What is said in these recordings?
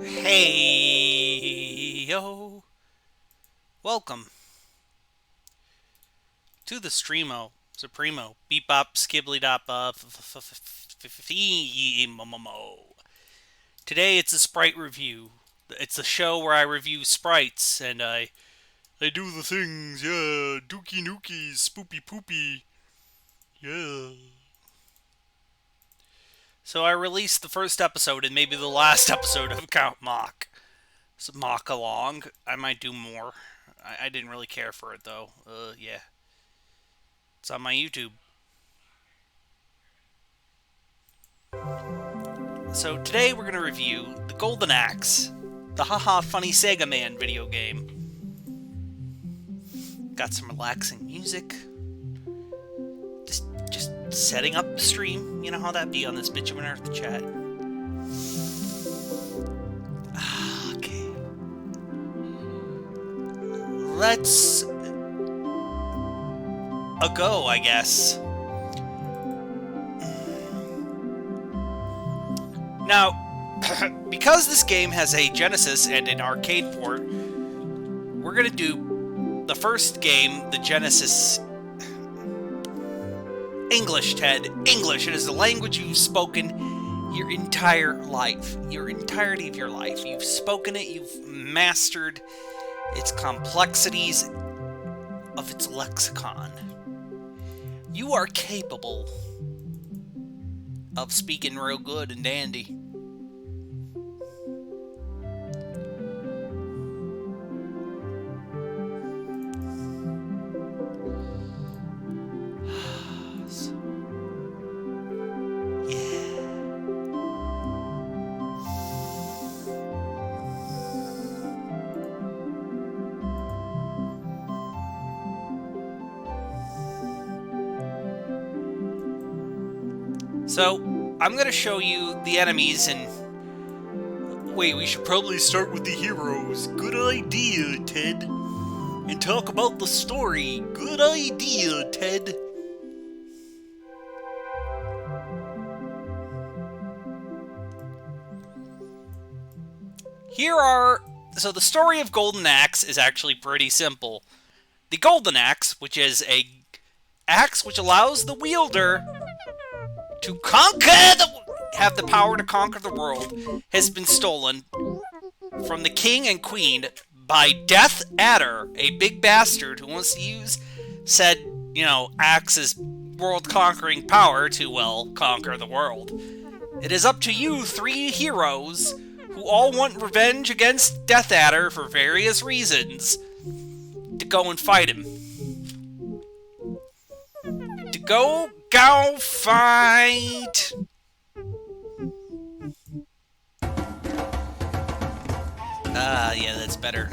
Hey yo, welcome to the Streamo Supremo Beep Bop Skibbly Dop Today it's a Sprite review. It's a show where I review sprites and I do the things, yeah, dookie nookies, spoopy poopy, yeah. So I released the first episode and maybe the last episode of Count Mock. So mock along. I might do more. I didn't really care for it though. Yeah. It's on my YouTube. So today we're gonna review the Golden Axe, the haha funny Sega Man video game. Got some relaxing music. Just setting up the stream. You know how that be on this bitch of an earth chat. Okay. Let's go, I guess. Now, because this game has a Genesis and an arcade port, we're gonna do the first game, the Genesis. English, Ted. English. It is the language you've spoken your entire life. Your entirety of your life. You've spoken it, you've mastered its complexities of its lexicon. You are capable of speaking real good and dandy. So, I'm going to show you the enemies and... Wait, we should probably start with the heroes. Good idea, Ted. And talk about the story. Good idea, Ted. So the story of Golden Axe is actually pretty simple. The Golden Axe, which is a axe which allows the wielder to have the power to conquer the world, has been stolen from the king and queen by Death Adder, a big bastard who wants to use said, axe's world-conquering power to, well, conquer the world. It is up to you three heroes who all want revenge against Death Adder for various reasons to go and fight him. Go fight! Yeah, that's better.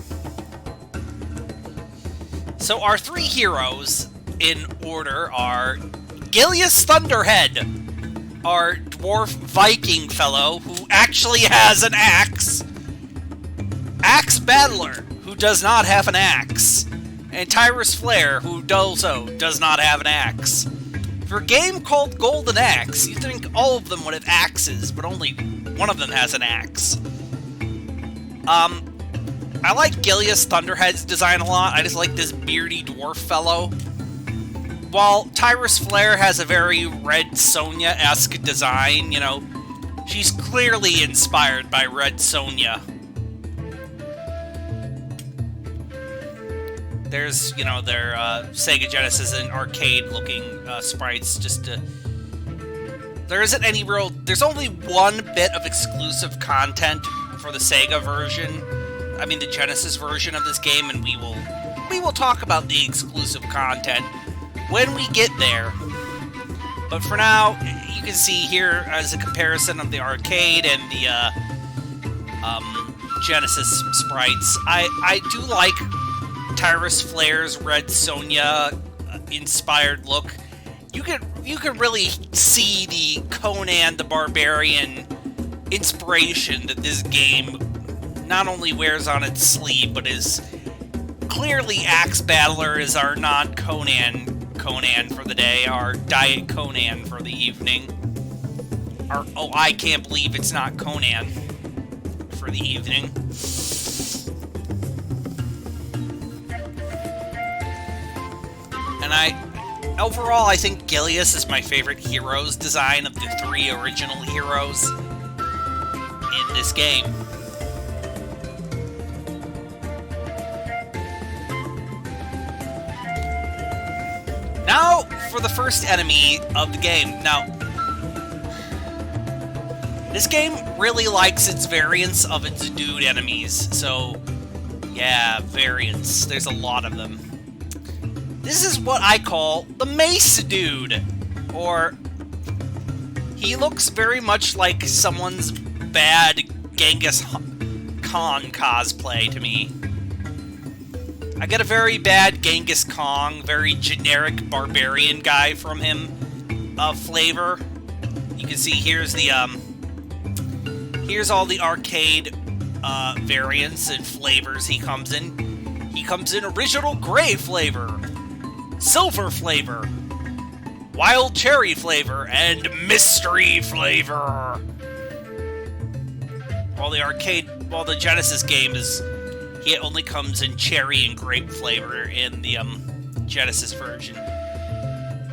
So our three heroes, in order, are Gilius Thunderhead, our dwarf Viking fellow who actually has an axe, Axe Battler, who does not have an axe, and Tyrus Flare, who also does not have an axe. For a game called Golden Axe, you'd think all of them would have axes, but only one of them has an axe. I like Gilius Thunderhead's design a lot. I just like this beardy dwarf fellow. While Tyrus Flare has a very Red Sonja-esque design, she's clearly inspired by Red Sonja. There's, their Sega Genesis and arcade-looking sprites, there isn't any real... There's only one bit of exclusive content for the Sega version. I mean, the Genesis version of this game, and we will talk about the exclusive content when we get there. But for now, you can see here as a comparison of the arcade and the Genesis sprites. I do like Tyrus Flare's Red Sonja inspired look. You can really see the Conan the Barbarian inspiration that this game not only wears on its sleeve, but is clearly Axe Battler is our non-Conan for the day, our Diet Conan for the evening. I can't believe it's not Conan for for the evening. And overall, I think Gilius is my favorite heroes design of the 3 original heroes in this game. Now, for the first enemy of the game. Now, this game really likes its variants of its dude enemies. So, yeah, variants. There's a lot of them. This is what I call the Mace Dude. Or, he looks very much like someone's bad Genghis Khan cosplay to me. I get a very bad Genghis Khan, very generic barbarian guy from him flavor. You can see here's the here's all the arcade variants and flavors he comes in. He comes in original gray flavor, silver flavor, wild cherry flavor, and mystery flavor. While the Genesis game is, it only comes in cherry and grape flavor in the Genesis version.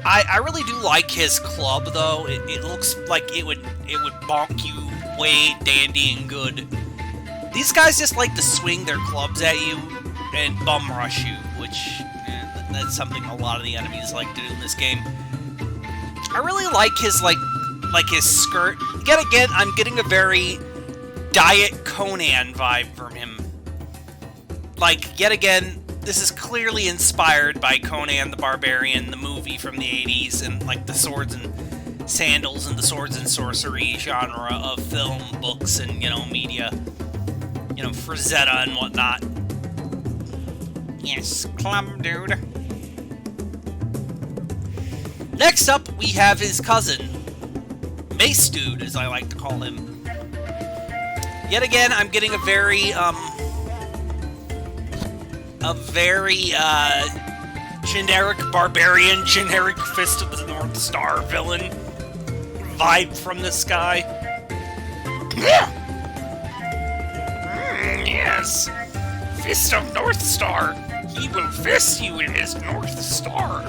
I really do like his club though. It looks like it would bonk you way dandy and good. These guys just like to swing their clubs at you and bum rush you, which that's something a lot of the enemies like to do in this game. I really like his like his skirt. Yet again, I'm getting a very Diet Conan vibe from him. Like, yet again, this is clearly inspired by Conan the Barbarian, the movie from the 80s, and like the swords and sandals and the swords and sorcery genre of film, books, and, media. Frazetta and whatnot. Yes, club dude. Next up, we have his cousin. Mace Dude, as I like to call him. Yet again, I'm getting a very generic barbarian, generic Fist of the North Star villain vibe from this guy. Yes, Fist of North Star. He will fist you in his North Star.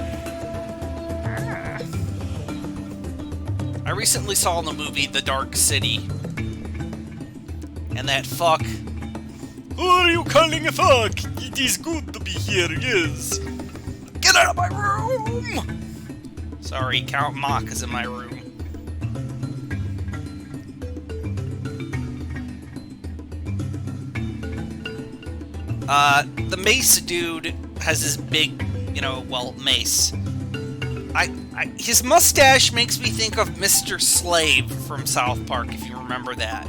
I recently saw in the movie The Dark City, and that fuck. Who are you calling a fuck? It is good to be here, yes. Get out of my room! Sorry, Count Mach is in my room. The Mace Dude has this big, mace. His mustache makes me think of Mr. Slave from South Park, if you remember that.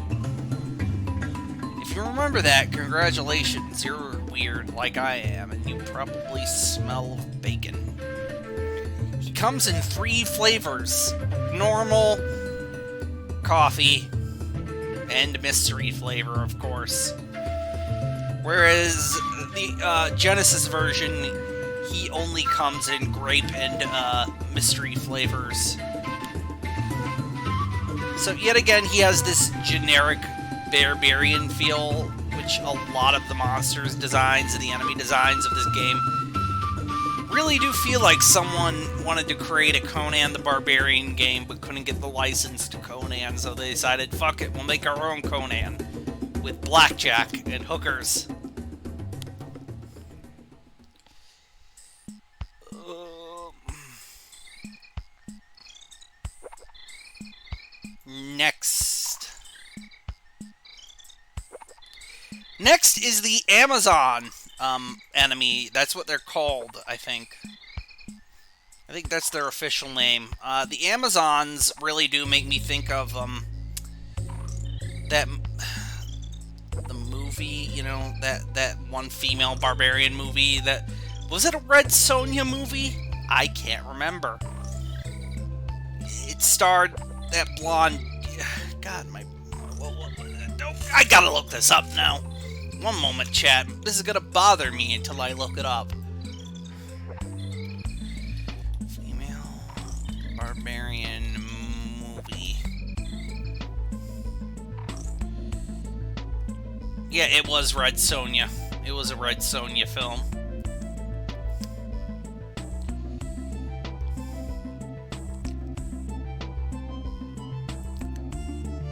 If you remember that, congratulations, you're weird like I am, and you probably smell of bacon. He comes in 3 flavors: normal, coffee, and mystery flavor, of course. Whereas the Genesis version, he only comes in grape and mystery flavors. So yet again, he has this generic barbarian feel, which a lot of the monsters designs and the enemy designs of this game really do feel like someone wanted to create a Conan the Barbarian game but couldn't get the license to Conan, so they decided, fuck it, we'll make our own Conan with blackjack and hookers. Next is the Amazon enemy. That's what they're called, I think. I think that's their official name. The Amazons really do make me think of the movie, that one female barbarian movie. That was it a Red Sonja movie? I can't remember. It starred that blonde. God, I gotta look this up now. One moment, chat. This is gonna bother me until I look it up. Female barbarian movie. Yeah, it was Red Sonja. It was a Red Sonja film.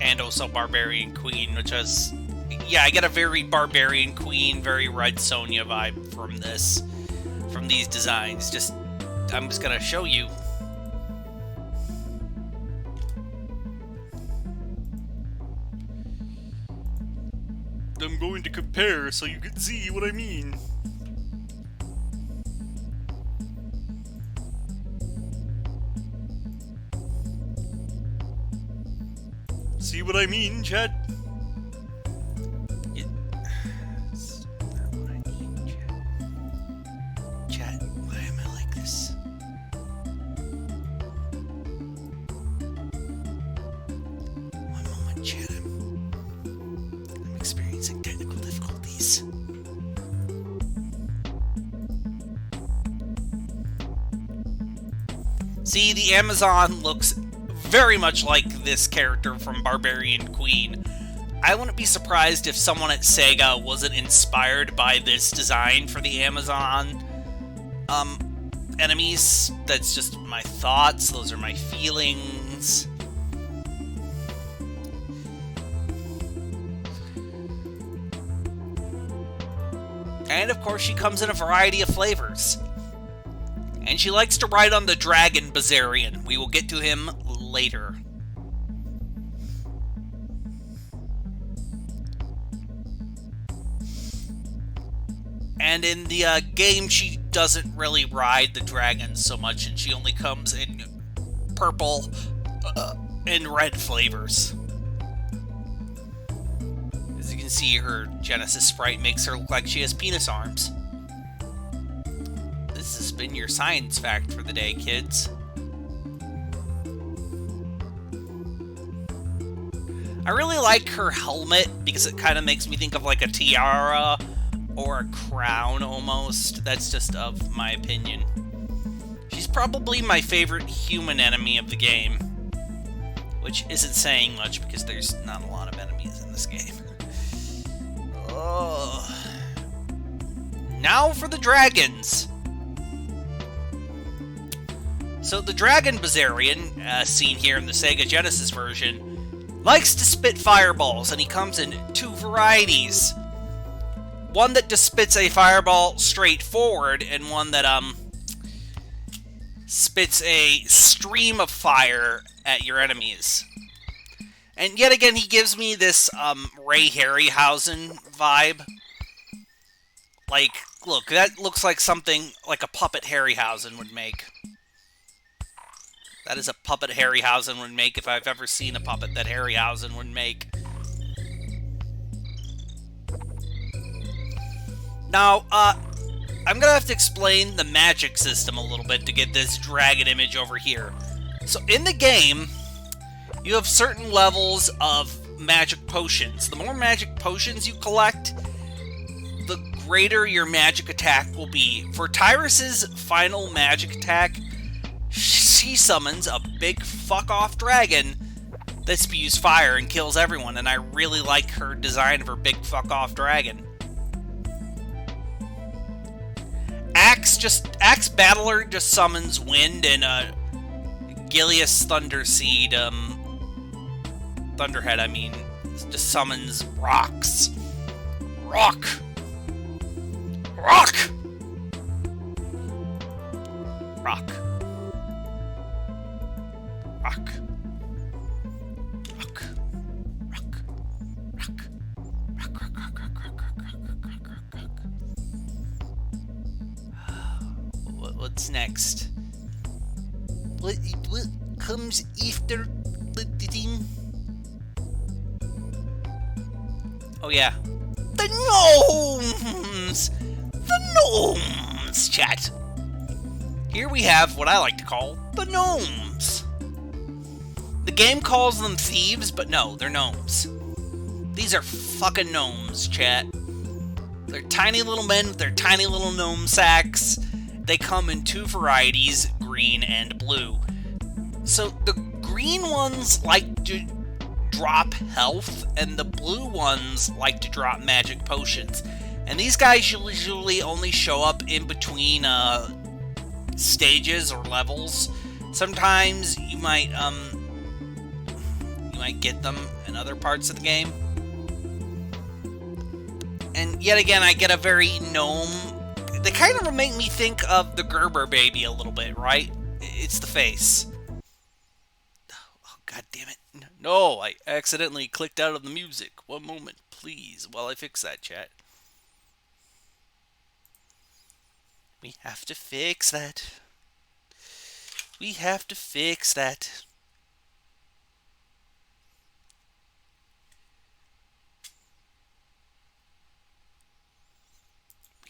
And also Barbarian Queen, which was... Yeah, I get a very Barbarian Queen, very Red Sonja vibe from this. From these designs. I'm just gonna show you. I'm going to compare so you can see what I mean. See what I mean, chat? That's not what I mean, chat. Chat, why am I like this? One moment, chat. I'm experiencing technical difficulties. See, the Amazon looks very much like this character from Barbarian Queen. I wouldn't be surprised if someone at Sega wasn't inspired by this design for the Amazon enemies. That's just my thoughts. Those are my feelings. And of course she comes in a variety of flavors. And she likes to ride on the Dragon Bazarian. We will get to him later. And in the game, she doesn't really ride the dragons so much, and she only comes in purple and red flavors. As you can see, her Genesis sprite makes her look like she has penis arms. This has been your science fact for the day, kids. I really like her helmet because it kind of makes me think of like a tiara or a crown almost. That's just of my opinion. She's probably my favorite human enemy of the game, which isn't saying much because there's not a lot of enemies in this game. Oh. Now for the dragons. So the Dragon Bazarian, seen here in the Sega Genesis version, likes to spit fireballs, and he comes in two varieties. One that just spits a fireball straight forward, and one that, spits a stream of fire at your enemies. And yet again, he gives me this, Ray Harryhausen vibe. Like, look, that looks like something like a puppet Harryhausen would make. That is a puppet Harryhausen would make if I've ever seen a puppet that Harryhausen would make. Now, I'm gonna have to explain the magic system a little bit to get this dragon image over here. So, in the game, you have certain levels of magic potions. The more magic potions you collect, the greater your magic attack will be. For Tyrus's final magic attack, she summons a big fuck-off dragon that spews fire and kills everyone, and I really like her design of her big fuck-off dragon. Axe Battler just summons wind, and Gilius Thunderseed, Thunderhead, I mean, just summons rocks. Rock! Rock! Rock. Rock. Rock. Rock. Rock. Rock, rock, rock, rock, rock, rock, rock, rock, rock, rock. What's next? What comes after the thing? Oh yeah. The gnomes! The gnomes, chat! Here we have what I like to call the gnomes. The game calls them thieves, but no, they're gnomes. These are fucking gnomes, chat. They're tiny little men with their tiny little gnome sacks. They come in two varieties, green and blue. So the green ones like to drop health, and the blue ones like to drop magic potions. And these guys usually only show up in between stages or levels. Sometimes you might get them in other parts of the game. And yet again, I get a very gnome. They kind of make me think of the Gerber baby a little bit, right? It's the face. Oh, god damn it. No, I accidentally clicked out of the music. One moment, please, while I fix that, chat. We have to fix that. We have to fix that.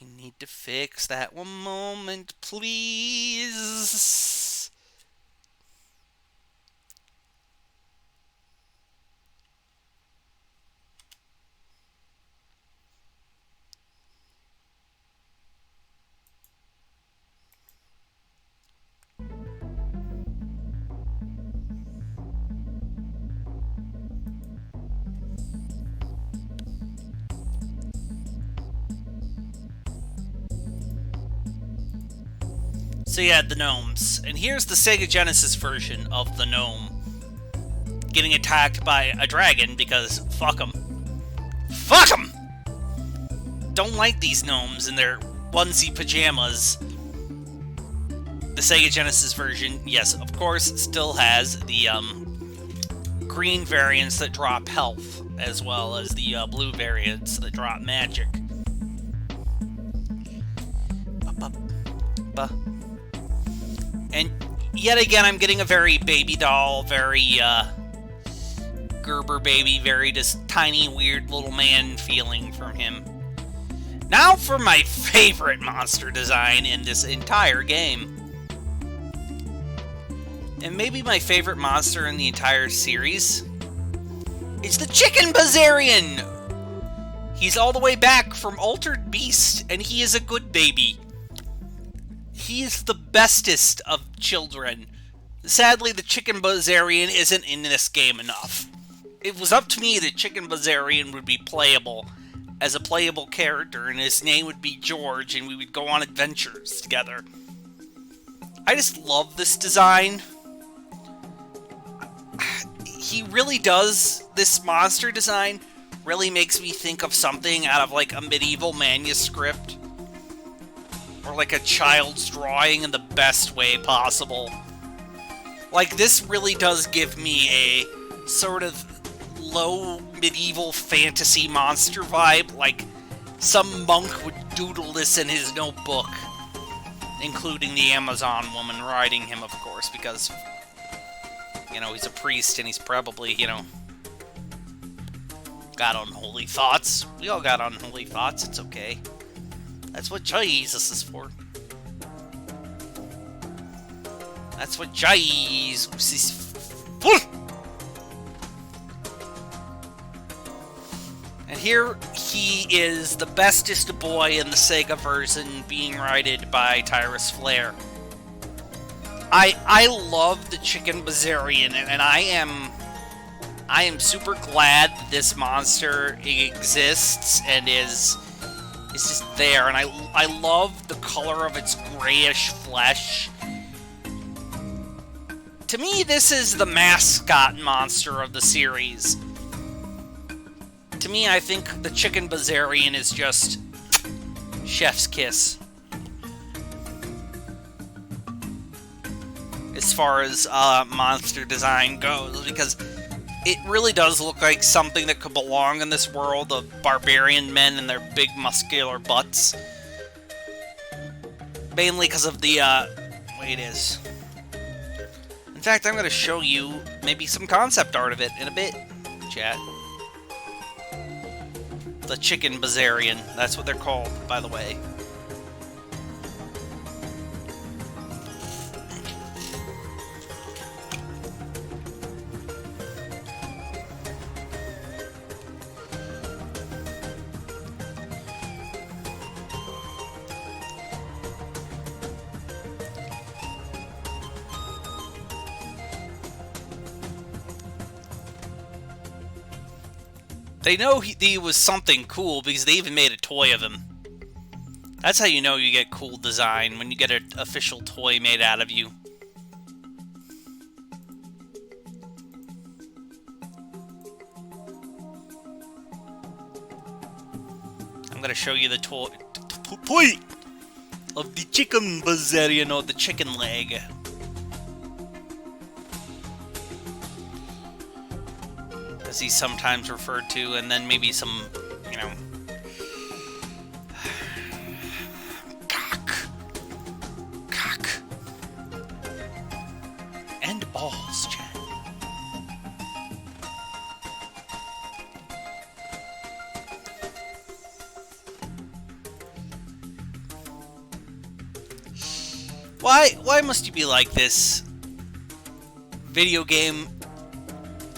We need to fix that. One moment, please. So yeah, the gnomes. And here's the Sega Genesis version of the gnome getting attacked by a dragon because fuck them. Fuck them! Don't like these gnomes in their onesie pajamas. The Sega Genesis version, yes, of course, still has the green variants that drop health, as well as the blue variants that drop magic. And yet again, I'm getting a very baby doll, very Gerber baby, very just tiny, weird little man feeling from him. Now for my favorite monster design in this entire game. And maybe my favorite monster in the entire series. It's the Chicken Bazarian! He's all the way back from Altered Beast, and he is a good baby. He is the bestest of children. Sadly, the Chicken Bazarian isn't in this game enough. It was up to me that Chicken Bazarian would be playable as a playable character, and his name would be George, and we would go on adventures together. I just love this design. He really does, this monster design really makes me think of something out of like a medieval manuscript. Or like a child's drawing in the best way possible. Like, this really does give me a sort of low medieval fantasy monster vibe. Like, some monk would doodle this in his notebook. Including the Amazon woman riding him, of course, because, you know, he's a priest and he's probably, you know, got unholy thoughts. We all got unholy thoughts, it's okay. That's what Jesus is for. That's what Jesus is for. And here he is, the bestest boy in the Sega version, being righted by Tyrus Flair. I love the Chicken Bazarian, and I am super glad that this monster exists and is just there, and I love the color of its grayish flesh. To me, this is the mascot monster of the series. To me, I think the Chicken Bazarian is just chef's kiss. As far as monster design goes, because it really does look like something that could belong in this world of barbarian men and their big muscular butts. Mainly because of the way it is. In fact, I'm going to show you maybe some concept art of it in a bit, chat. The Chicken Bazarian, that's what they're called, by the way. They know he was something cool because they even made a toy of him. That's how you know you get cool design, when you get an official toy made out of you. I'm gonna show you the toy of the chicken Bazarian, or the chicken leg. As he's sometimes referred to, and then maybe some, you know... Cock. And balls, Chad. Why must you be like this? Video game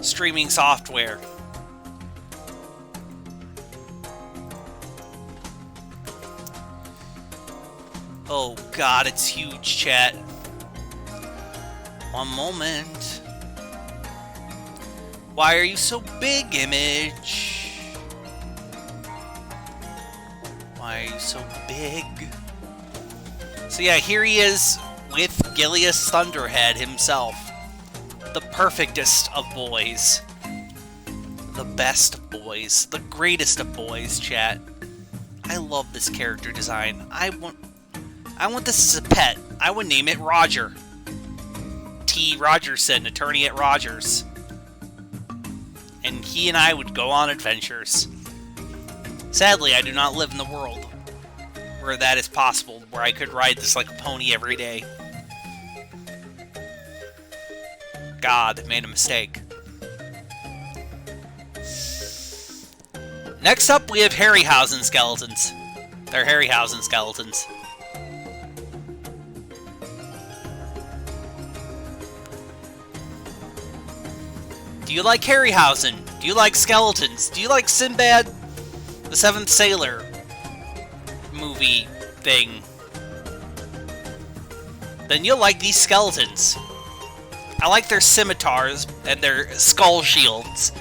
streaming software. Oh god, it's huge, chat. One moment. Why are you so big, Image? Why are you so big? So yeah, here he is with Gilius Thunderhead himself. The perfectest of boys. The best of boys. The greatest of boys, chat. I love this character design. I want this as a pet. I would name it Roger. T. Rogerson, attorney at Rogers. And he and I would go on adventures. Sadly, I do not live in the world where that is possible, where I could ride this like a pony every day. God, made a mistake. Next up, we have Harryhausen skeletons. They're Harryhausen skeletons. Do you like Harryhausen? Do you like skeletons? Do you like Sinbad the Seventh Sailor movie thing? Then you'll like these skeletons. I like their scimitars and their skull shields,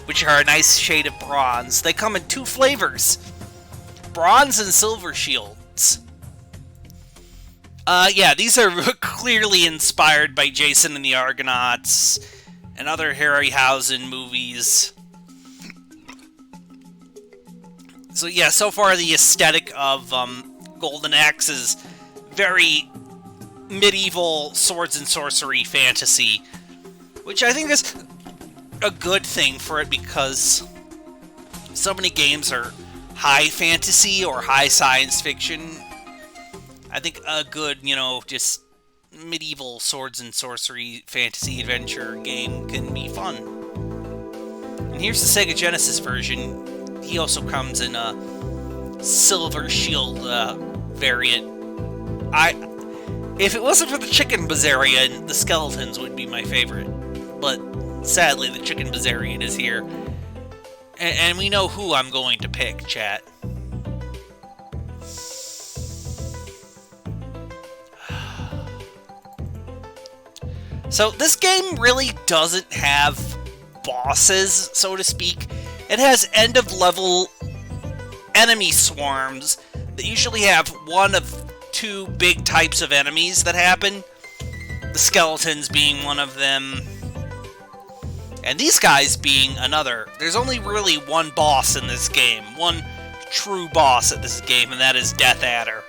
which are a nice shade of bronze. They come in 2 flavors, bronze and silver shields. Yeah, these are clearly inspired by Jason and the Argonauts and other Harryhausen movies. So yeah, so far the aesthetic of Golden Axe is very medieval swords and sorcery fantasy, which I think is a good thing for it, because so many games are high fantasy or high science fiction. I think a good, you know, just medieval swords and sorcery fantasy adventure game can be fun. And here's the Sega Genesis version. He also comes in a silver shield variant. If it wasn't for the Chicken Bazarian, the skeletons would be my favorite. But sadly, the Chicken Bazarian is here. And we know who I'm going to pick, chat. So this game really doesn't have bosses, so to speak. It has end-of-level enemy swarms that usually have one of 2 big types of enemies that happen. The skeletons being one of them, and these guys being another. There's only really one boss in this game, one true boss at this game, and that is Death Adder.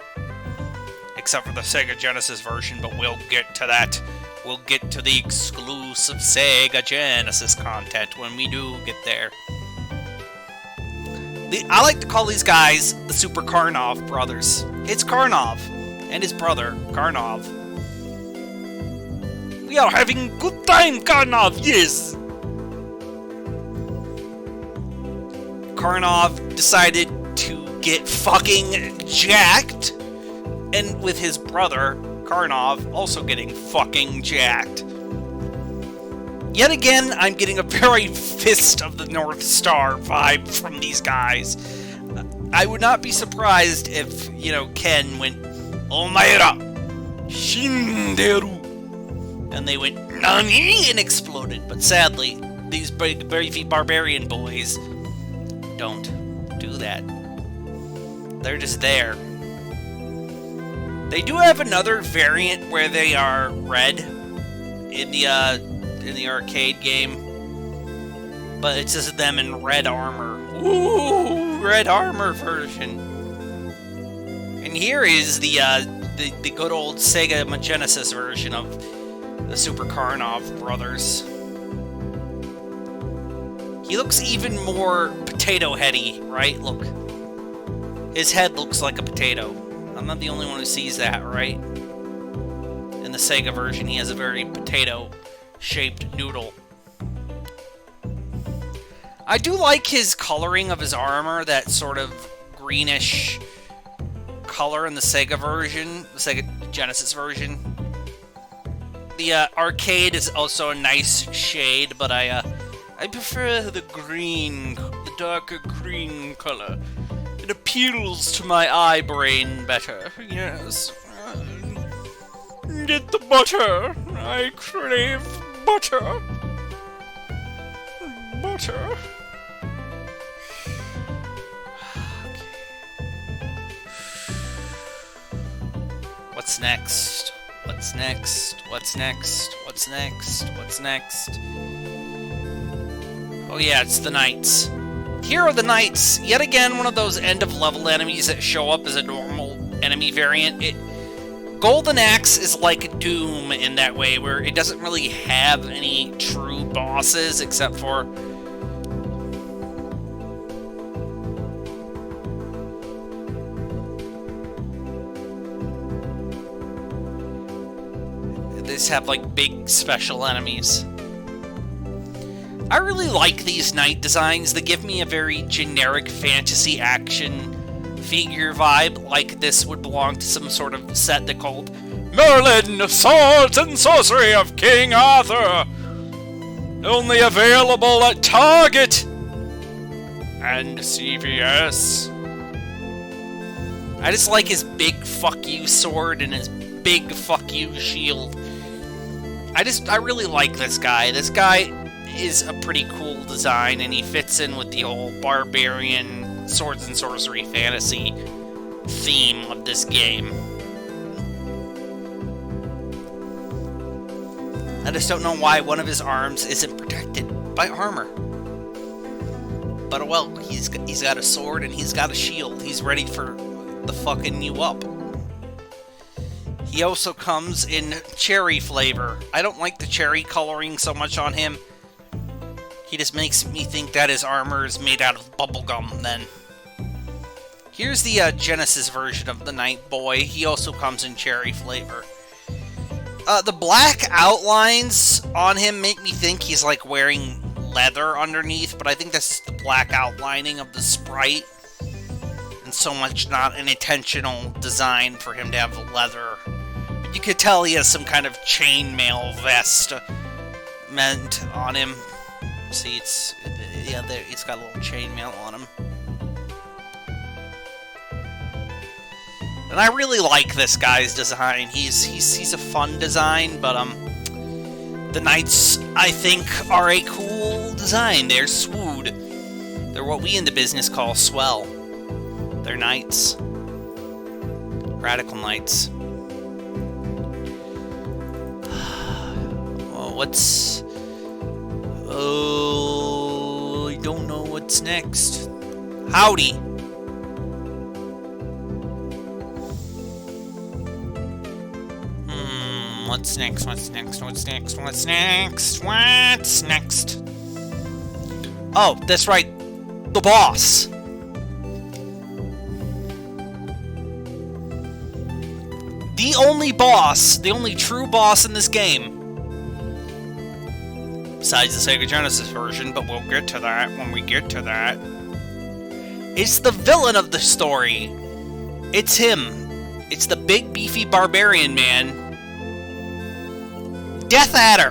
Except for the Sega Genesis version, but we'll get to that. We'll get to the exclusive Sega Genesis content when we do get there. I like to call these guys the Super Karnov brothers. It's Karnov and his brother, Karnov. We are having good time, Karnov, yes! Karnov decided to get fucking jacked, and with his brother, Karnov, also getting fucking jacked. Yet again, I'm getting a very Fist of the North Star vibe from these guys. I would not be surprised if, you know, Ken went, Omaera, Shinderu, and they went, Nani, and exploded. But sadly, these beefy barbarian boys don't do that. They're just there. They do have another variant where they are red in the arcade game, but it's just them in red armor. Ooh, red armor version. And here is the good old Sega Genesis version of the Super Karnov brothers. He looks even more potato-heady, right? Look. His head looks like a potato. I'm not the only one who sees that, right? In the Sega version, he has a very potato-shaped noodle. I do like his coloring of his armor, that sort of greenish color in the Sega version, the Sega Genesis version. The arcade is also a nice shade, but I prefer the green, the darker green color. It appeals to my eye brain better, yes. Get the butter! I crave butter! Butter! What's next? What's next? What's next? What's next? What's next? Oh yeah, it's the Knights. Here are the Knights. Yet again, one of those end-of-level enemies that show up as a normal enemy variant. Golden Axe is like Doom in that way, where it doesn't really have any true bosses, except for... they just have, like, big special enemies. I really like these knight designs. They give me a very generic fantasy action figure vibe, like this would belong to some sort of set they called Merlin, Swords and Sorcery of King Arthur. Only available at Target and CVS. I just like his big fuck you sword and his big fuck you shield. I really like this guy. This guy is a pretty cool design, and he fits in with the whole barbarian swords and sorcery fantasy theme of this game. I just don't know why one of his arms isn't protected by armor. But oh well, he's got a sword and he's got a shield. He's ready for the fucking you up. He also comes in cherry flavor. I don't like the cherry coloring so much on him. He just makes me think that his armor is made out of bubblegum, then. Here's the Genesis version of the Night Boy. He also comes in cherry flavor. The black outlines on him make me think he's, like, wearing leather underneath, but I think that's just the black outlining of the sprite. And so much not an intentional design for him to have leather. But you could tell he has some kind of chainmail vest meant on him. See, it's got a little chainmail on him. And I really like this guy's design. He's a fun design, but the Knights, I think, are a cool design. They're swood. They're what we in the business call swell. They're Knights. Radical Knights. Well, what's... Oh, I don't know what's next. Howdy. What's next? What's next? What's next? What's next? What's next? Oh, that's right. The boss. The only boss, the only true boss in this game. Besides the Sega Genesis version, but we'll get to that when we get to that. It's the villain of the story. It's him. It's the big, beefy barbarian man. Death Adder!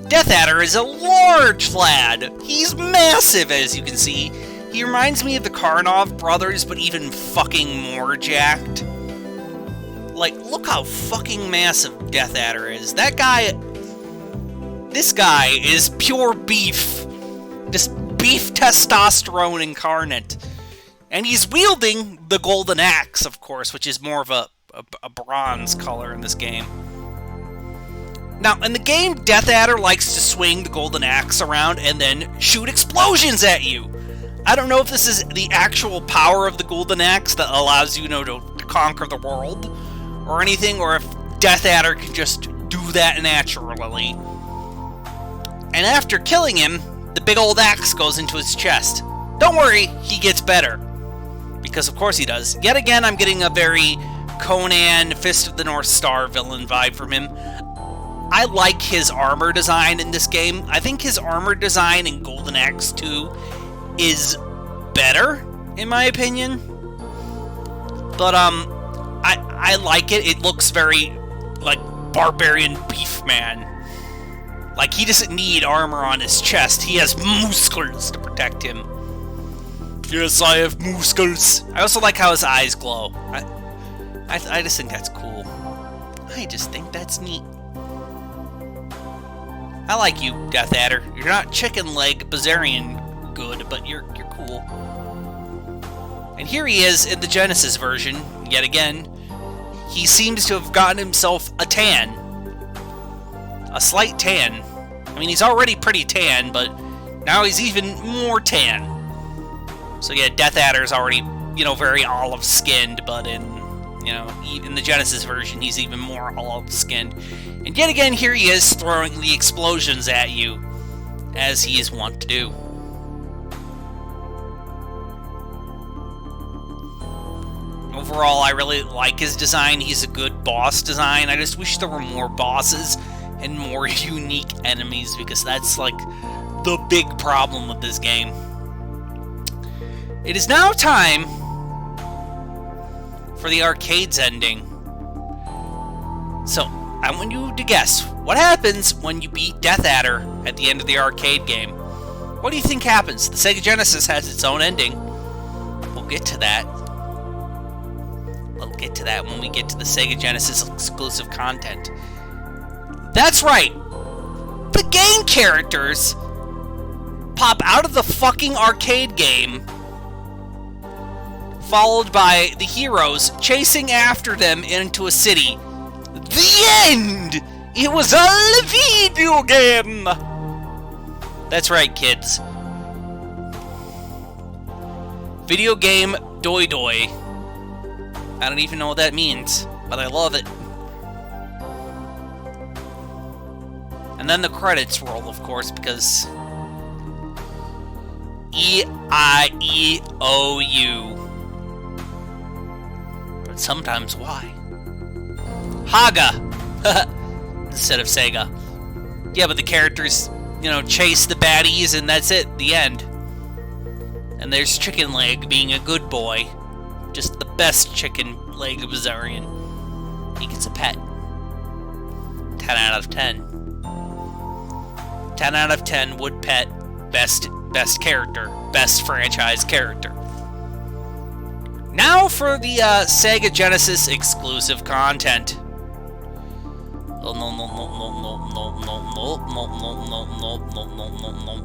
Death Adder is a large lad! He's massive, as you can see. He reminds me of the Karnov brothers, but even fucking more jacked. Like, look how fucking massive Death Adder is. That guy... This guy is pure beef. Just beef testosterone incarnate. And he's wielding the golden axe, of course, which is more of a bronze color in this game. Now, in the game, Death Adder likes to swing the golden axe around and then shoot explosions at you. I don't know if this is the actual power of the golden axe that allows you, to conquer the world or anything, or if Death Adder can just do that naturally. And after killing him, the big old axe goes into his chest. Don't worry, he gets better. Because of course he does. Yet again, I'm getting a very Conan, Fist of the North Star villain vibe from him. I like his armor design in this game. I think his armor design in Golden Axe 2 is better, in my opinion. But, I like it. It looks very, like, barbarian beef man. Like, he doesn't need armor on his chest. He has muscles to protect him. Yes, I have muscles. I also like how his eyes glow. I just think that's cool. I just think that's neat. I like you, Death Adder. You're not chicken leg Bazarian good, but you're cool. And here he is in the Genesis version, yet again. He seems to have gotten himself a tan. A slight tan. I mean, he's already pretty tan, but now he's even more tan. So yeah, Death Adder's already, very olive-skinned, but in the Genesis version, he's even more olive-skinned. And yet again, here he is throwing the explosions at you, as he is wont to do. Overall, I really like his design. He's a good boss design. I just wish there were more bosses and more unique enemies, because that's, like, the big problem with this game. It is now time for the arcade's ending. So, I want you to guess, what happens when you beat Death Adder at the end of the arcade game? What do you think happens? The Sega Genesis has its own ending. We'll get to that. We'll get to that when we get to the Sega Genesis exclusive content. That's right! The game characters pop out of the fucking arcade game, followed by the heroes chasing after them into a city. The end! It was all a video game! That's right, kids. Video game doi doi. I don't even know what that means, but I love it. And then the credits roll, of course, because E-I-E-O-U. But sometimes Y. Haga! Instead of Sega. Yeah, but the characters, chase the baddies, and that's it, the end. And there's Chicken Leg being a good boy. Just the best Chicken Leg Bazarian. He gets a pet. 10 out of 10. 10 out of 10 would pet. Best character. Best franchise character. Now for the Sega Genesis exclusive content. Oh, no.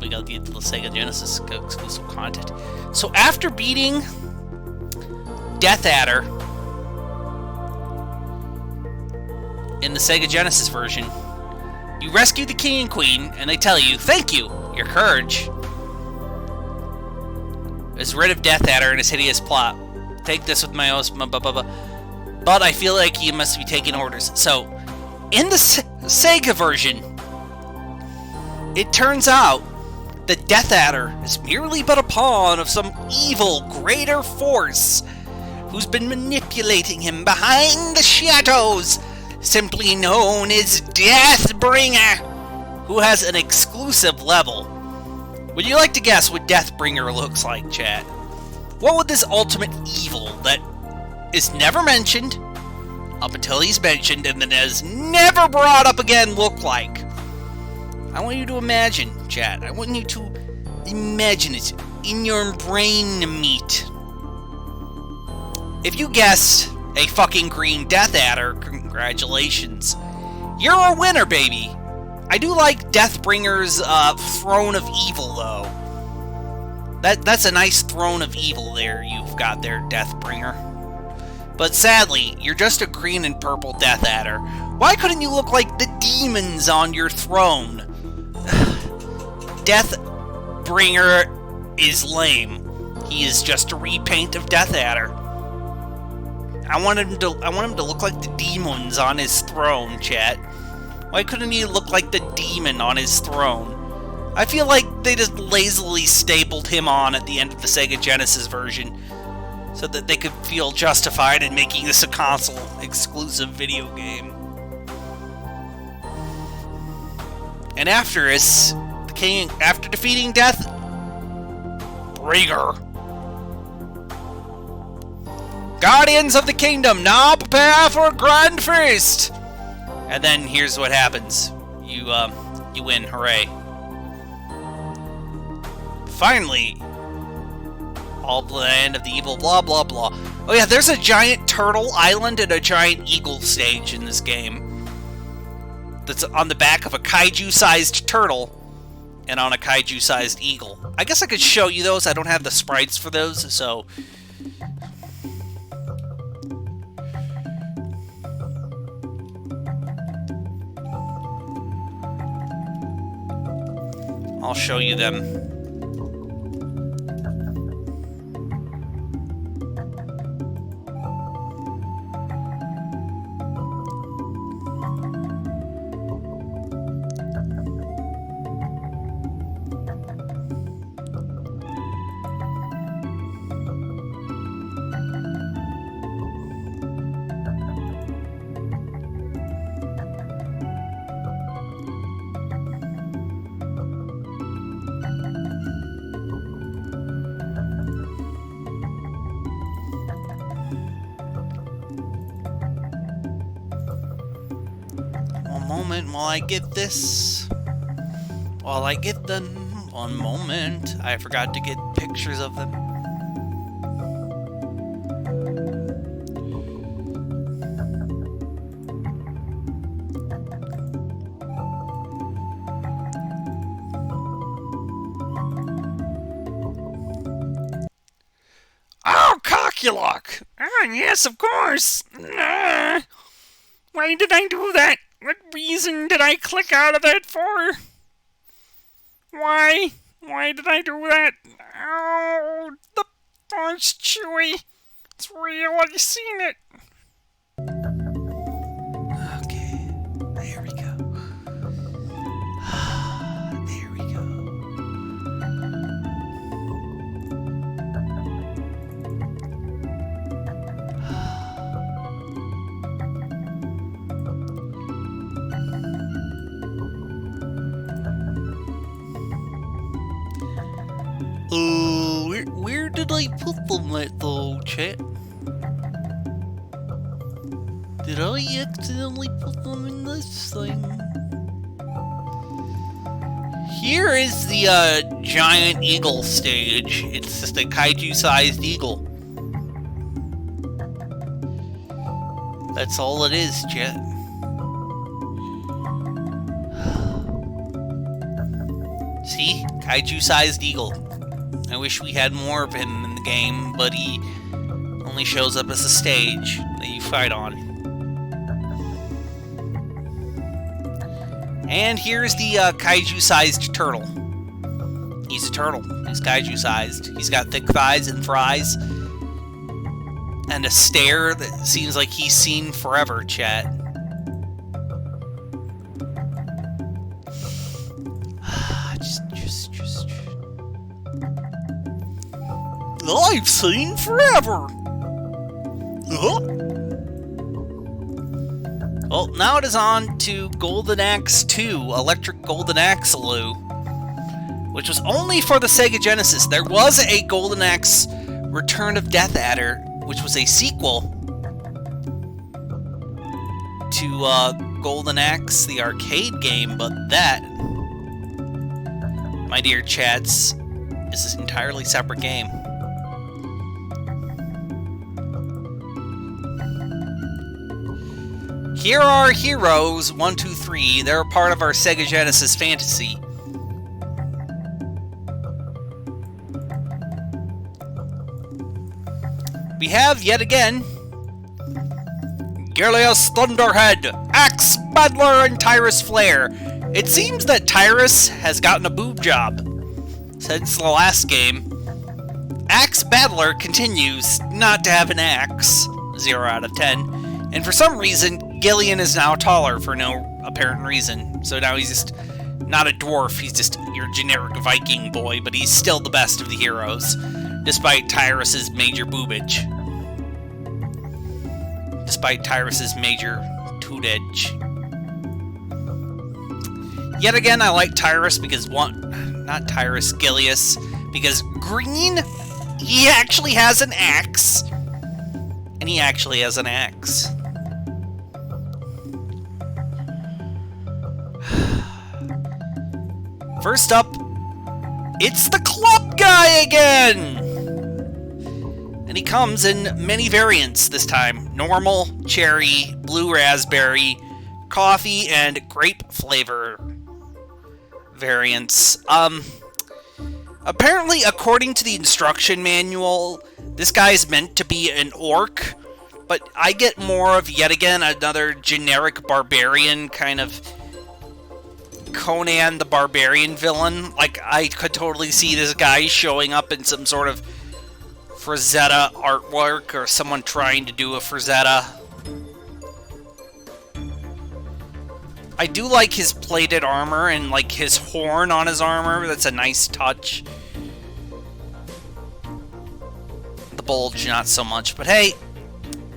We gotta get to the Sega Genesis exclusive content. So after beating Death Adder in the Sega Genesis version, you rescue the king and queen, and they tell you, thank you, your courage is rid of Death Adder and his hideous plot. Take this with my but I feel like you must be taking orders. So, in the Sega version, it turns out that Death Adder is merely but a pawn of some evil, greater force who's been manipulating him behind the shadows, simply known as Deathbringer, who has an exclusive level. Would you like to guess what Deathbringer looks like, chat? What would this ultimate evil that is never mentioned, up until he's mentioned, and then is never brought up again look like? I want you to imagine, chat. I want you to imagine it in your brain meat. If you guessed a fucking green Death Adder, congratulations. You're a winner, baby. I do like Deathbringer's Throne of Evil, though. That's a nice throne of evil there you've got there, Deathbringer. But sadly, you're just a green and purple Death Adder. Why couldn't you look like the demons on your throne? Deathbringer is lame. He is just a repaint of Death Adder. I want him to look like the demons on his throne, chat. Why couldn't he look like the demon on his throne? I feel like they just lazily stapled him on at the end of the Sega Genesis version so that they could feel justified in making this a console-exclusive video game. And after this, the king, after defeating Deathbringer, Guardians of the Kingdom, now prepare for a grand feast! And then here's what happens. You win, hooray. Finally, all land of the evil, blah, blah, blah. Oh yeah, there's a giant turtle island and a giant eagle stage in this game. That's on the back of a kaiju-sized turtle and on a kaiju-sized eagle. I guess I could show you those. I don't have the sprites for those, so... I'll show you them. Moment while I get this. While I get them. One moment. I forgot to get pictures of them. Oh, Cockuluck! Ah, yes, of course! Why did I do that? What reason did I click out of that for? Why? Why did I do that? Oh, the punch, Chewy. It's real, I've seen it. Okay, there we go. There we go. Where did I put them at though, chat? Did I accidentally put them in this thing? Here is the giant eagle stage. It's just a kaiju-sized eagle. That's all it is, chat. See? Kaiju-sized eagle. I wish we had more of him in the game, but he only shows up as a stage that you fight on. And here's the kaiju-sized turtle. He's a turtle. He's kaiju-sized. He's got thick thighs and fries. And a stare that seems like he's seen forever, chat. I've seen forever! Well, now it is on to Golden Axe 2, Electric Golden Axeloo, which was only for the Sega Genesis. There was a Golden Axe Return of Death Adder, which was a sequel to Golden Axe, the arcade game, but that, my dear chats, is an entirely separate game. Here are Heroes 1, 2, 3. They're a part of our Sega Genesis fantasy. we have, yet again, Gilius Thunderhead, Axe Battler, and Tyrus Flare. It seems that Tyrus has gotten a boob job since the last game. Axe Battler continues not to have an axe, 0 out of 10. And for some reason, Gillian is now taller for no apparent reason. So now he's just not a dwarf, he's just your generic Viking boy, but he's still the best of the heroes, despite Tyrus's major boobage. Despite Tyrus's major tootage. Yet again, I like Tyrus because not Tyrus, Gilius, because green, he actually has an axe. And he actually has an axe. First up, it's the club guy again! And he comes in many variants this time. Normal, cherry, blue raspberry, coffee, and grape flavor variants. Apparently, according to the instruction manual, this guy's meant to be an orc, but I get more of, yet again, another generic barbarian, kind of Conan the Barbarian villain. Like, I could totally see this guy showing up in some sort of Frazetta artwork, or someone trying to do a Frazetta. I do like his plated armor and like his horn on his armor. That's a nice touch. The bulge, not so much, but hey,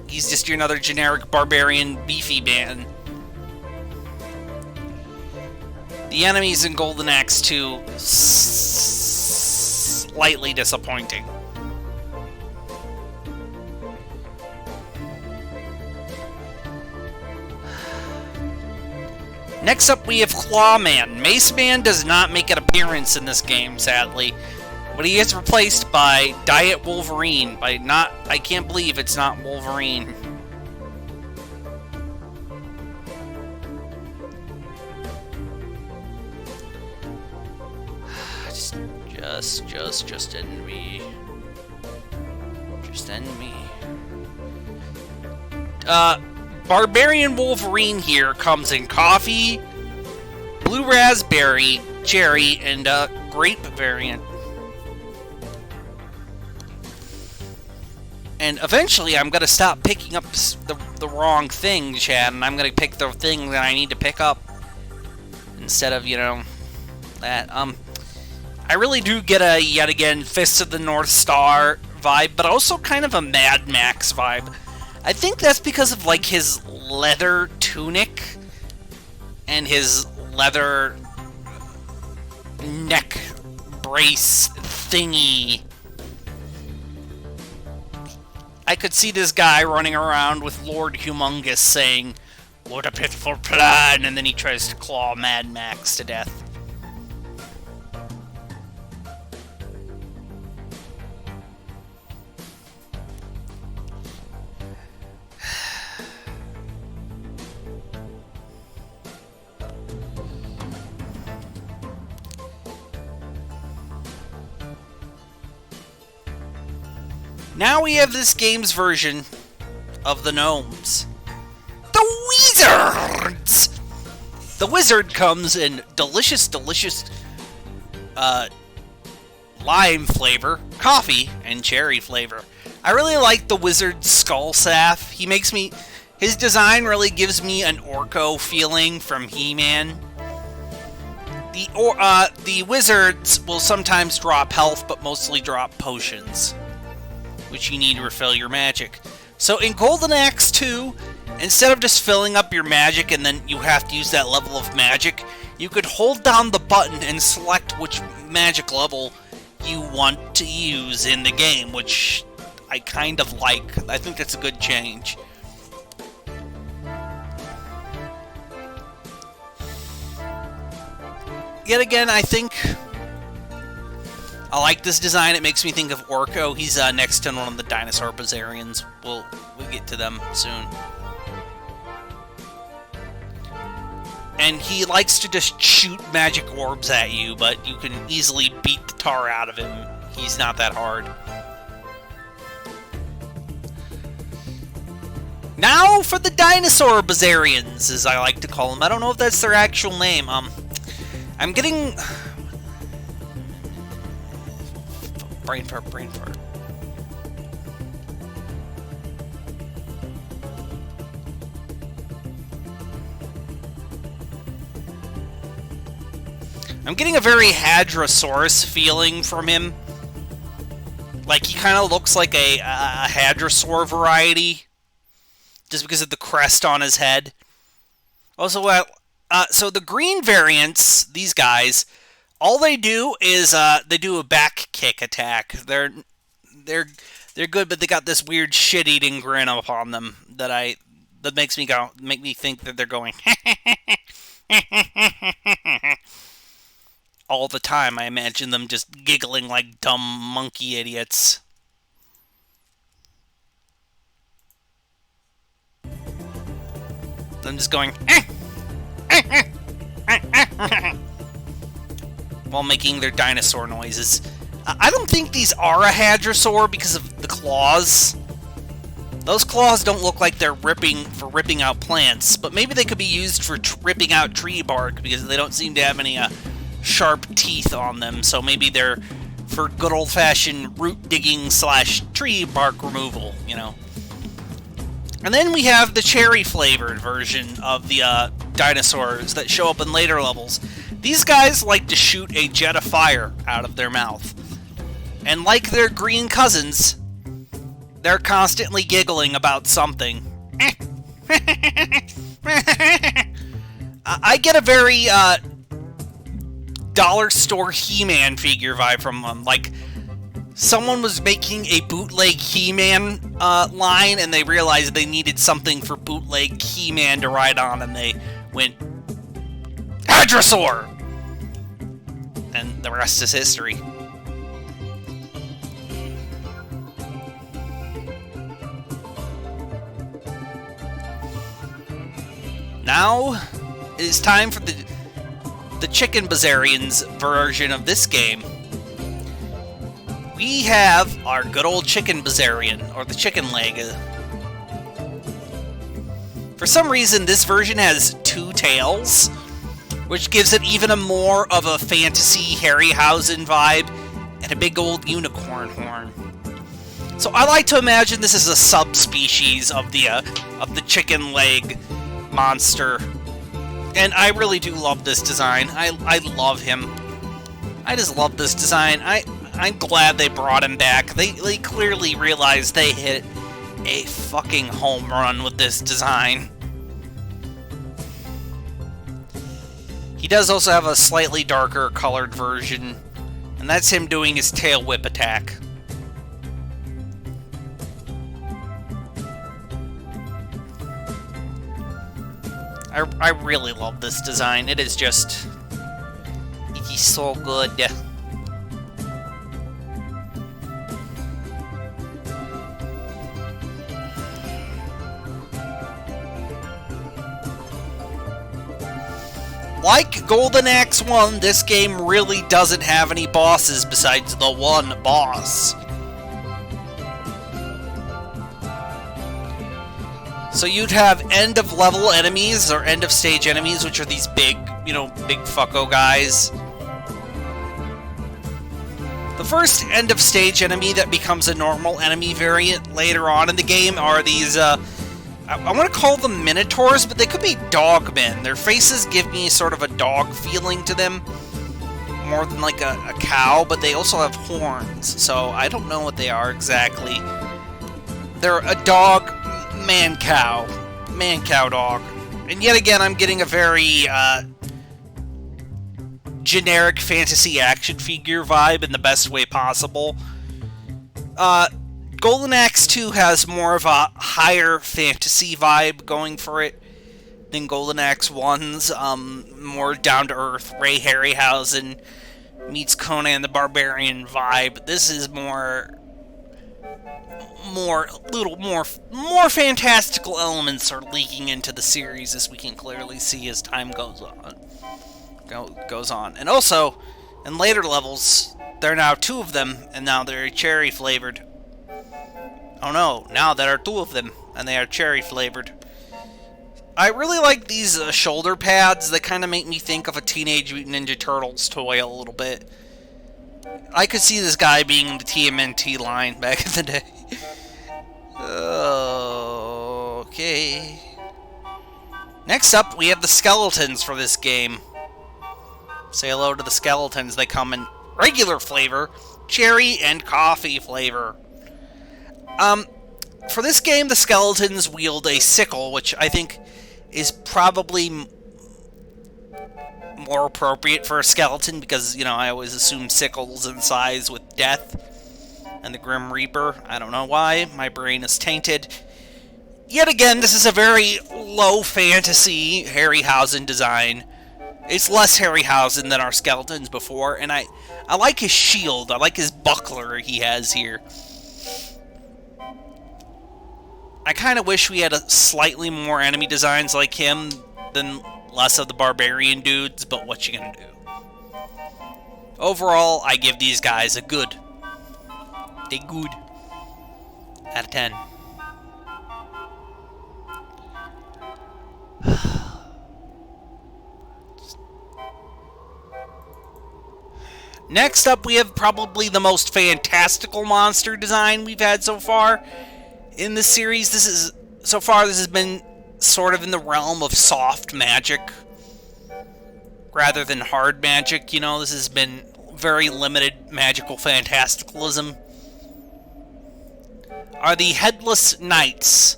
he's just your another generic barbarian beefy man. The enemies in Golden Axe 2, slightly disappointing. Next up, we have Clawman. Maceman does not make an appearance in this game, sadly, but he is replaced by Diet Wolverine. I can't believe it's not Wolverine. Just end me. Just end me. Barbarian Wolverine here comes in coffee, blue raspberry, cherry, and grape variant. And eventually I'm going to stop picking up the wrong thing, Chad, and I'm going to pick the thing that I need to pick up instead of, you know, that. I really do get a, yet again, Fists of the North Star vibe, but also kind of a Mad Max vibe. I think that's because of, like, his leather tunic and his leather neck brace thingy. I could see this guy running around with Lord Humongous saying, "What a pitiful plan," and then he tries to claw Mad Max to death. Now we have this game's version of the gnomes. The Wizards! The Wizard comes in delicious lime flavor, coffee, and cherry flavor. I really like the Wizard's skull staff. His design really gives me an Orko feeling from He-Man. The Wizards will sometimes drop health, but mostly drop potions, which you need to refill your magic. So in Golden Axe 2, instead of just filling up your magic and then you have to use that level of magic, you could hold down the button and select which magic level you want to use in the game, which I kind of like. I think that's a good change. Yet again, I think I like this design. It makes me think of Orko. He's next to one of the dinosaur Bazarians. We'll get to them soon. And he likes to just shoot magic orbs at you, but you can easily beat the tar out of him. He's not that hard. Now for the dinosaur Bazarians, as I like to call them. I don't know if that's their actual name. I'm getting... brain fart. I'm getting a very Hadrosaurus feeling from him. Like, he kind of looks like a Hadrosaur variety. Just because of the crest on his head. Also, so the green variants, these guys, all they do is they do a back kick attack. They're good, but they got this weird shit-eating grin upon them that makes me think that they're going all the time. I imagine them just giggling like dumb monkey idiots. I'm just going while making their dinosaur noises. I don't think these are a Hadrosaur because of the claws. Those claws don't look like they're ripping out plants, but maybe they could be used for ripping out tree bark because they don't seem to have any sharp teeth on them. So maybe they're for good old-fashioned root digging / tree bark removal, you know. And then we have the cherry-flavored version of the dinosaurs that show up in later levels. These guys like to shoot a jet of fire out of their mouth. And like their green cousins, they're constantly giggling about something. I get a very dollar store He-Man figure vibe from them. Like, someone was making a bootleg He-Man line, and they realized they needed something for bootleg He-Man to ride on, and they went, Hadrosaur! And the rest is history. Now, it is time for the Chicken Bazarians version of this game. We have our good old Chicken Bazarian, or the chicken leg. For some reason, this version has 2 tails, which gives it even more of a fantasy Harryhausen vibe, and a big old unicorn horn. So I like to imagine this is a subspecies of the chicken leg monster. And I really do love this design. I love him. I just love this design. I'm glad they brought him back. They clearly realized they hit a fucking home run with this design. He does also have a slightly darker colored version, and that's him doing his tail whip attack. I really love this design. It is just... it is so good. Like Golden Axe 1, this game really doesn't have any bosses besides the one boss. So you'd have end-of-level enemies, or end-of-stage enemies, which are these big, big fucko guys. The first end-of-stage enemy that becomes a normal enemy variant later on in the game are these, I want to call them Minotaurs, but they could be dogmen. Their faces give me sort of a dog feeling to them, more than like a cow, but they also have horns, so I don't know what they are exactly. They're a dog... man-cow dog. And yet again, I'm getting a very, generic fantasy action figure vibe in the best way possible. Golden Axe 2 has more of a higher fantasy vibe going for it than Golden Axe 1's, more down-to-earth Ray Harryhausen meets Conan the Barbarian vibe. This is more fantastical elements are leaking into the series, as we can clearly see as time goes on. And also, in later levels, there are now 2 of them, and now they're cherry flavored. Oh no, now there are 2 of them. and they are cherry flavored. I really like these shoulder pads. They kind of make me think of a Teenage Mutant Ninja Turtles toy a little bit. I could see this guy being in the TMNT line back in the day. Okay. Next up, we have the skeletons for this game. Say hello to the skeletons. They come in regular flavor, cherry, and coffee flavor. For this game, the skeletons wield a sickle, which I think is probably more appropriate for a skeleton, because, you know, I always assume sickles in size with death and the Grim Reaper. I don't know why. My brain is tainted. Yet again, this is a very low fantasy Harryhausen design. It's less Harryhausen than our skeletons before, and I like his shield. I like his buckler he has here. I kind of wish we had a slightly more enemy designs like him than less of the barbarian dudes, but what you gonna do? Overall, I give these guys a good. A good. Out of 10. Next up, we have probably the most fantastical monster design we've had so far in this series. So far, this has been sort of in the realm of soft magic rather than hard magic. You know, this has been very limited magical fantasticalism. Are the Headless Knights.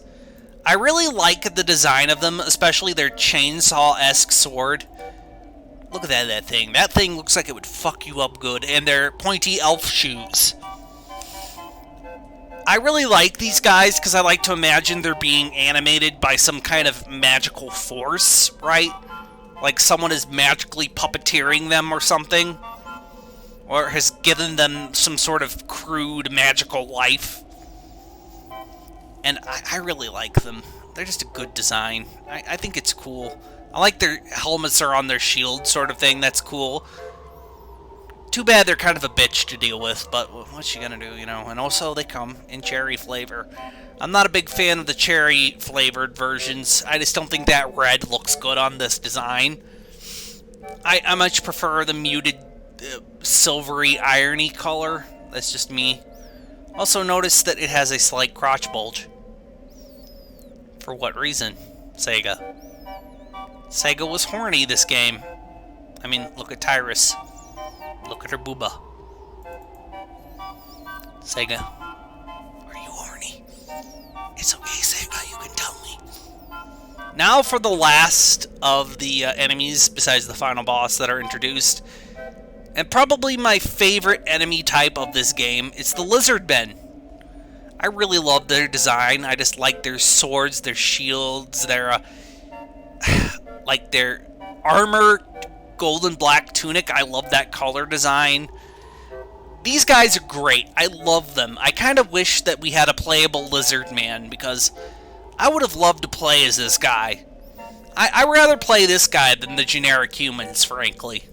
I really like the design of them, especially their chainsaw-esque sword. Look at that thing. That thing looks like it would fuck you up good. And their pointy elf shoes. I really like these guys because I like to imagine they're being animated by some kind of magical force, right? Like someone is magically puppeteering them or something. Or has given them some sort of crude magical life. And I really like them. They're just a good design. I think it's cool. I like their helmets are on their shield sort of thing. That's cool. Too bad they're kind of a bitch to deal with, but what you gonna do, you know? And also, they come in cherry flavor. I'm not a big fan of the cherry-flavored versions. I just don't think that red looks good on this design. I much prefer the muted silvery irony color. That's just me. Also, notice that it has a slight crotch bulge. For what reason? Sega. Sega was horny this game. I mean, look at Tyrus. Look at her booba. Sega, are you horny? It's okay, Sega, you can tell me. Now for the last of the enemies, besides the final boss that are introduced. And probably my favorite enemy type of this game, it's the lizard men. I really love their design. I just like their swords, their shields, their like their armor, golden black tunic. I love that color design. These guys are great. I love them. I kind of wish that we had a playable lizard man, because I would have loved to play as this guy. I'd rather play this guy than the generic humans, frankly.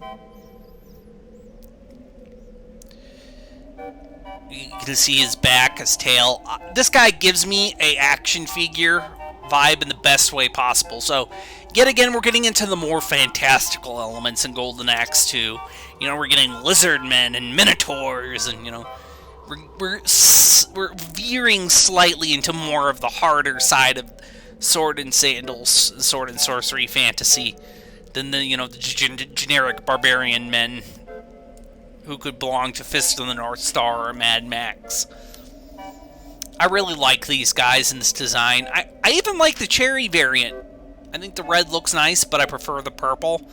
You can see his back, his tail. This guy gives me a action figure vibe in the best way possible. So, yet again, we're getting into the more fantastical elements in Golden Axe 2. You know, we're getting lizard men and minotaurs, and, you know, we're veering slightly into more of the harder side of sword and sandals, sword and sorcery fantasy than the, you know, the generic barbarian men who could belong to Fist of the North Star or Mad Max. I really like these guys in this design. I even like the cherry variant. I think the red looks nice, but I prefer the purple.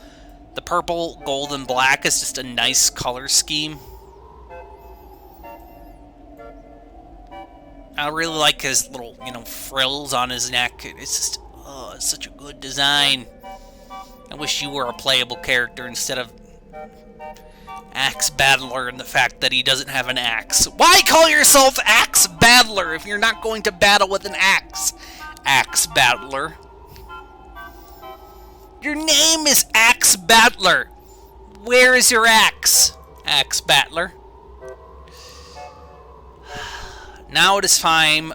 The purple, gold, and black is just a nice color scheme. I really like his little, you know, frills on his neck. It's just, oh, it's such a good design. I wish you were a playable character instead of Axe Battler, and the fact that he doesn't have an axe. Why call yourself Axe Battler if you're not going to battle with an axe? Axe Battler. Your name is Axe Battler. Where is your axe, Axe Battler? Now it is time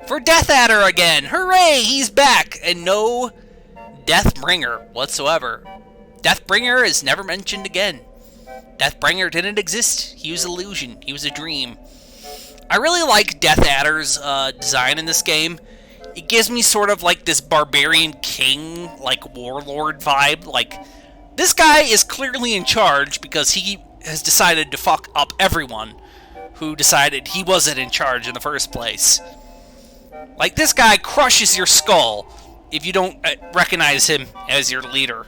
for Death Adder again. Hooray, he's back, and no Deathbringer whatsoever. Deathbringer is never mentioned again. Deathbringer didn't exist. He was an illusion. He was a dream. I really like Death Adder's design in this game. It gives me sort of like this barbarian king, like warlord vibe. Like, this guy is clearly in charge because he has decided to fuck up everyone who decided he wasn't in charge in the first place. Like, this guy crushes your skull if you don't recognize him as your leader.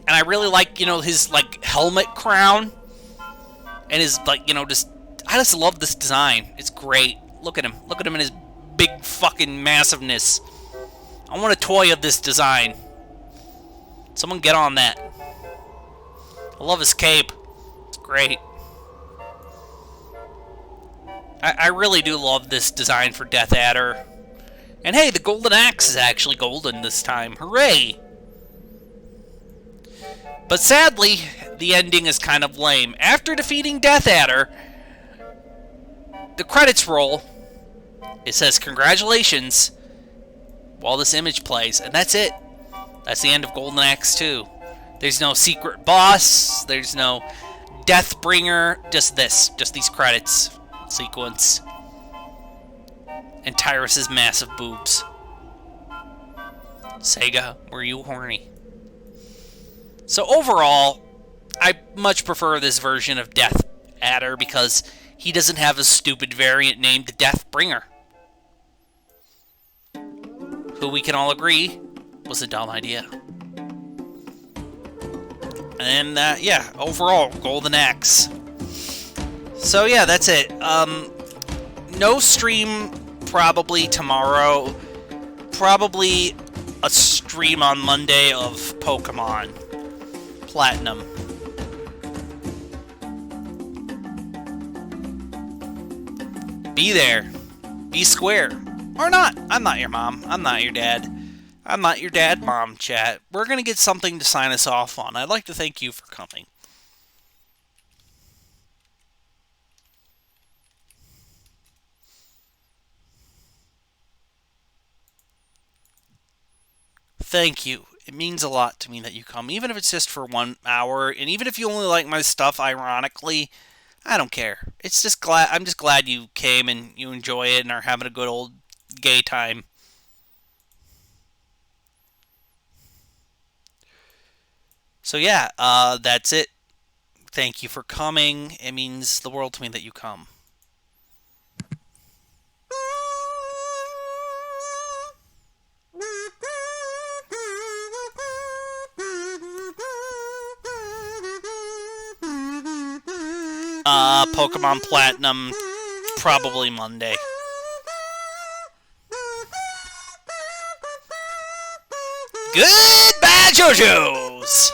And I really like, you know, his, like, helmet crown. And his, like, you know, I just love this design. It's great. Look at him. Look at him in his big fucking massiveness. I want a toy of this design. Someone get on that. I love his cape. It's great. I really do love this design for Death Adder. And hey, the golden axe is actually golden this time. Hooray! But sadly, the ending is kind of lame. After defeating Death Adder, the credits roll. It says, "Congratulations," while this image plays, and that's it. That's the end of Golden Axe 2. There's no secret boss, there's no Deathbringer, just this. Just these credits sequence. And Tyrus's massive boobs. Sega, were you horny? So overall, I much prefer this version of Death Adder because he doesn't have a stupid variant named Deathbringer, who we can all agree was a dumb idea. And yeah, overall, Golden Axe. So yeah, that's it. No stream probably tomorrow. Probably a stream on Monday of Pokemon Platinum. Be there. Be square. Or not. I'm not your mom. I'm not your dad. I'm not your dad, mom, chat. We're going to get something to sign us off on. I'd like to thank you for coming. Thank you. It means a lot to me that you come, even if it's just for 1 hour, and even if you only like my stuff ironically, I don't care. It's just I'm just glad you came and you enjoy it and are having a good old gay time. So yeah, that's it. Thank you for coming. It means the world to me that you come. Pokemon Platinum, probably Monday. Goodbye, JoJo's!